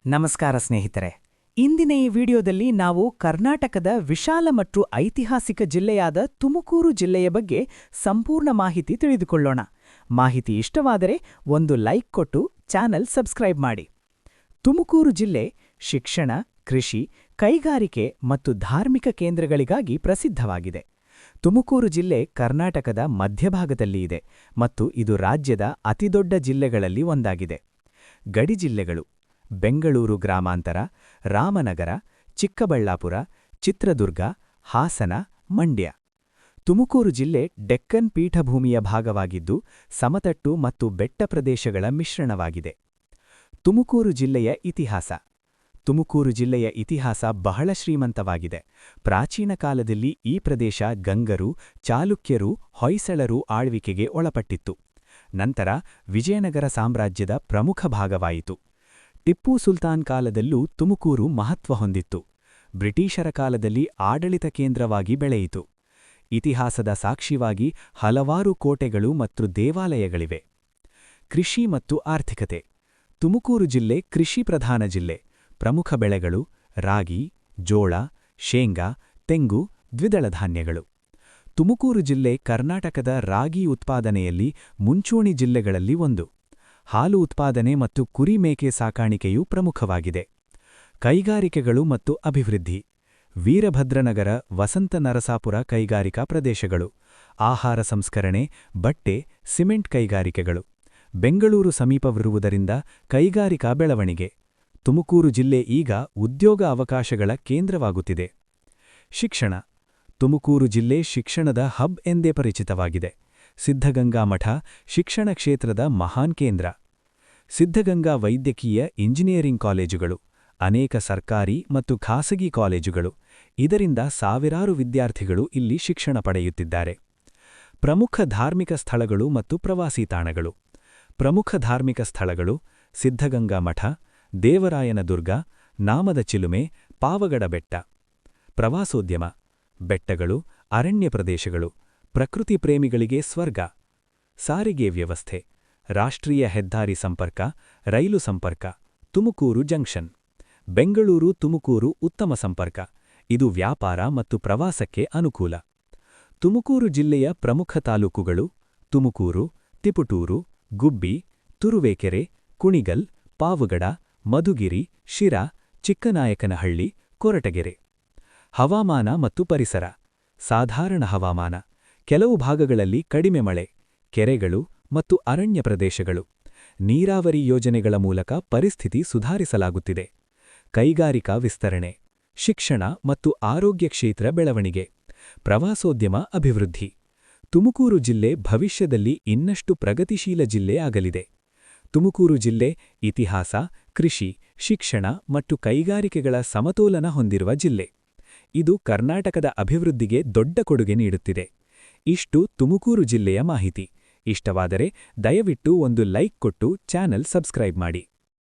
ನಮಸ್ಕಾರ ಸ್ನೇಹಿತರೆ. ಇಂದಿನ ಈ ವಿಡಿಯೋದಲ್ಲಿ ನಾವು ಕರ್ನಾಟಕದ ವಿಶಾಲ ಮತ್ತು ಐತಿಹಾಸಿಕ ಜಿಲ್ಲೆಯಾದ ತುಮಕೂರು ಜಿಲ್ಲೆಯ ಬಗ್ಗೆ ಸಂಪೂರ್ಣ ಮಾಹಿತಿ ತಿಳಿದುಕೊಳ್ಳೋಣ. ಮಾಹಿತಿ ಇಷ್ಟವಾದರೆ ಒಂದು ಲೈಕ್ ಕೊಟ್ಟು ಚಾನೆಲ್ ಸಬ್ಸ್ಕ್ರೈಬ್ ಮಾಡಿ. ತುಮಕೂರು ಜಿಲ್ಲೆ ಶಿಕ್ಷಣ, ಕೃಷಿ, ಕೈಗಾರಿಕೆ ಮತ್ತು ಧಾರ್ಮಿಕ ಕೇಂದ್ರಗಳಿಗಾಗಿ ಪ್ರಸಿದ್ಧವಾಗಿದೆ. ತುಮಕೂರು ಜಿಲ್ಲೆ ಕರ್ನಾಟಕದ ಮಧ್ಯಭಾಗದಲ್ಲಿ ಇದೆ ಮತ್ತು ಇದು ರಾಜ್ಯದ ಅತಿದೊಡ್ಡ ಜಿಲ್ಲೆಗಳಲ್ಲಿ ಒಂದಾಗಿದೆ. ಗಡಿ ಜಿಲ್ಲೆಗಳು: ಬೆಂಗಳೂರು ಗ್ರಾಮಾಂತರ, ರಾಮನಗರ, ಚಿಕ್ಕಬಳ್ಳಾಪುರ, ಚಿತ್ರದುರ್ಗ, ಹಾಸನ, ಮಂಡ್ಯ. ತುಮಕೂರು ಜಿಲ್ಲೆ ಡೆಕ್ಕನ್ ಪೀಠಭೂಮಿಯ ಭಾಗವಾಗಿದ್ದು ಸಮತಟ್ಟು ಮತ್ತು ಬೆಟ್ಟ ಪ್ರದೇಶಗಳ ಮಿಶ್ರಣವಾಗಿದೆ. ತುಮಕೂರು ಜಿಲ್ಲೆಯ ಇತಿಹಾಸ: ತುಮಕೂರು ಜಿಲ್ಲೆಯ ಇತಿಹಾಸ ಬಹಳ ಶ್ರೀಮಂತವಾಗಿದೆ. ಪ್ರಾಚೀನ ಕಾಲದಲ್ಲಿ ಈ ಪ್ರದೇಶ ಗಂಗರು, ಚಾಲುಕ್ಯರು, ಹೊಯ್ಸಳರು ಆಳ್ವಿಕೆಗೆ ಒಳಪಟ್ಟಿತ್ತು. ನಂತರ ವಿಜಯನಗರ ಸಾಮ್ರಾಜ್ಯದ ಪ್ರಮುಖ ಭಾಗವಾಯಿತು. ಟಿಪ್ಪು ಸುಲ್ತಾನ್ ಕಾಲದಲ್ಲೂ ತುಮಕೂರು ಮಹತ್ವ ಹೊಂದಿತ್ತು. ಬ್ರಿಟಿಷರ ಕಾಲದಲ್ಲಿ ಆಡಳಿತ ಕೇಂದ್ರವಾಗಿ ಬೆಳೆಯಿತು. ಇತಿಹಾಸದ ಸಾಕ್ಷಿವಾಗಿ ಹಲವಾರು ಕೋಟೆಗಳು ಮತ್ತು ದೇವಾಲಯಗಳಿವೆ. ಕೃಷಿ ಮತ್ತು ಆರ್ಥಿಕತೆ: ತುಮಕೂರು ಜಿಲ್ಲೆ ಕೃಷಿ ಪ್ರಧಾನ ಜಿಲ್ಲೆ. ಪ್ರಮುಖ ಬೆಳೆಗಳು ರಾಗಿ, ಜೋಳ, ಶೇಂಗಾ, ತೆಂಗು, ದ್ವಿದಳ ಧಾನ್ಯಗಳು. ತುಮಕೂರು ಜಿಲ್ಲೆ ಕರ್ನಾಟಕದ ರಾಗಿ ಉತ್ಪಾದನೆಯಲ್ಲಿ ಮುಂಚೂಣಿ ಜಿಲ್ಲೆಗಳಲ್ಲಿ ಒಂದು. ಹಾಲು ಉತ್ಪಾದನೆ ಮತ್ತು ಕುರಿ ಮೇಕೆ ಸಾಕಾಣಿಕೆಯೂ ಪ್ರಮುಖವಾಗಿದೆ. ಕೈಗಾರಿಕೆಗಳು ಮತ್ತು ಅಭಿವೃದ್ಧಿ: ವೀರಭದ್ರನಗರ, ವಸಂತ ನರಸಾಪುರ ಕೈಗಾರಿಕಾ ಪ್ರದೇಶಗಳು. ಆಹಾರ ಸಂಸ್ಕರಣೆ, ಬಟ್ಟೆ, ಸಿಮೆಂಟ್ ಕೈಗಾರಿಕೆಗಳು. ಬೆಂಗಳೂರು ಸಮೀಪವಿರುವುದರಿಂದ ಕೈಗಾರಿಕಾ ಬೆಳವಣಿಗೆ. ತುಮಕೂರು ಜಿಲ್ಲೆ ಈಗ ಉದ್ಯೋಗ ಅವಕಾಶಗಳ ಕೇಂದ್ರವಾಗುತ್ತಿದೆ. ಶಿಕ್ಷಣ: ತುಮಕೂರು ಜಿಲ್ಲೆ ಶಿಕ್ಷಣದ ಹಬ್ ಎಂದೇ ಪರಿಚಿತವಾಗಿದೆ. ಸಿದ್ಧಗಂಗಾ ಮಠ ಶಿಕ್ಷಣ ಕ್ಷೇತ್ರದ ಮಹಾನ್ ಕೇಂದ್ರ. ಸಿದ್ಧಗಂಗಾ ವೈದ್ಯಕೀಯ ಇಂಜಿನಿಯರಿಂಗ್ ಕಾಲೇಜುಗಳು. ಅನೇಕ ಸರ್ಕಾರಿ ಮತ್ತು ಖಾಸಗಿ ಕಾಲೇಜುಗಳು. ಇದರಿಂದ ಸಾವಿರಾರು ವಿದ್ಯಾರ್ಥಿಗಳು ಇಲ್ಲಿ ಶಿಕ್ಷಣ ಪಡೆಯುತ್ತಿದ್ದಾರೆ. ಪ್ರಮುಖ ಧಾರ್ಮಿಕ ಸ್ಥಳಗಳು ಮತ್ತು ಪ್ರವಾಸಿ ತಾಣಗಳು. ಪ್ರಮುಖ ಧಾರ್ಮಿಕ ಸ್ಥಳಗಳು: ಸಿದ್ಧಗಂಗಾ ಮಠ, ದೇವರಾಯನ ದುರ್ಗ, ನಾಮದ ಚಿಲುಮೆ, ಪಾವಗಡ ಬೆಟ್ಟ. ಪ್ರವಾಸೋದ್ಯಮ: ಬೆಟ್ಟಗಳು, ಅರಣ್ಯ ಪ್ರದೇಶಗಳು. ಪ್ರಕೃತಿ ಪ್ರೇಮಿಗಳಿಗೆ ಸ್ವರ್ಗ. ಸಾರಿಗೆ ವ್ಯವಸ್ಥೆ: ರಾಷ್ಟ್ರೀಯ ಹೆದ್ದಾರಿ ಸಂಪರ್ಕ, ರೈಲು ಸಂಪರ್ಕ. ತುಮಕೂರು ಜಂಕ್ಷನ್. ಬೆಂಗಳೂರು ತುಮಕೂರು ಉತ್ತಮ ಸಂಪರ್ಕ. ಇದು ವ್ಯಾಪಾರ ಮತ್ತು ಪ್ರವಾಸಕ್ಕೆ ಅನುಕೂಲ. ತುಮಕೂರು ಜಿಲ್ಲೆಯ ಪ್ರಮುಖ ತಾಲೂಕುಗಳು: ತುಮಕೂರು, ತಿಪಟೂರು, ಗುಬ್ಬಿ, ತುರುವೇಕೆರೆ, ಕುಣಿಗಲ್, ಪಾವಗಡ, ಮಧುಗಿರಿ, ಶಿರಾ, ಚಿಕ್ಕನಾಯಕನಹಳ್ಳಿ, ಕೊರಟಗೆರೆ. ಹವಾಮಾನ ಮತ್ತು ಪರಿಸರ: ಸಾಧಾರಣ ಹವಾಮಾನ. ಕೆಲವು ಭಾಗಗಳಲ್ಲಿ ಕಡಿಮೆ ಮಳೆ. ಕೆರೆಗಳು ಮತ್ತು ಅರಣ್ಯ ಪ್ರದೇಶಗಳು. ನೀರಾವರಿ ಯೋಜನೆಗಳ ಮೂಲಕ ಪರಿಸ್ಥಿತಿ ಸುಧಾರಿಸಲಾಗುತ್ತಿದೆ. ಕೈಗಾರಿಕಾ ವಿಸ್ತರಣೆ. ಶಿಕ್ಷಣ ಮತ್ತು ಆರೋಗ್ಯ ಕ್ಷೇತ್ರ ಬೆಳವಣಿಗೆ. ಪ್ರವಾಸೋದ್ಯಮ ಅಭಿವೃದ್ಧಿ. ತುಮಕೂರು ಜಿಲ್ಲೆ ಭವಿಷ್ಯದಲ್ಲಿ ಇನ್ನಷ್ಟು ಪ್ರಗತಿಶೀಲ ಜಿಲ್ಲೆ ಆಗಲಿದೆ. ತುಮಕೂರು ಜಿಲ್ಲೆ ಇತಿಹಾಸ, ಕೃಷಿ, ಶಿಕ್ಷಣ ಮತ್ತು ಕೈಗಾರಿಕೆಗಳ ಸಮತೋಲನ ಹೊಂದಿರುವ ಜಿಲ್ಲೆ. ಇದು ಕರ್ನಾಟಕದ ಅಭಿವೃದ್ಧಿಗೆ ದೊಡ್ಡ ಕೊಡುಗೆ ನೀಡುತ್ತಿದೆ. ಇಷ್ಟು ತುಮಕೂರು ಜಿಲ್ಲೆಯ ಮಾಹಿತಿ. ಇಷ್ಟವಾದರೆ ದಯವಿಟ್ಟು ಒಂದು ಲೈಕ್ ಕೊಟ್ಟು ಚಾನೆಲ್ ಸಬ್ಸ್ಕ್ರೈಬ್ ಮಾಡಿ.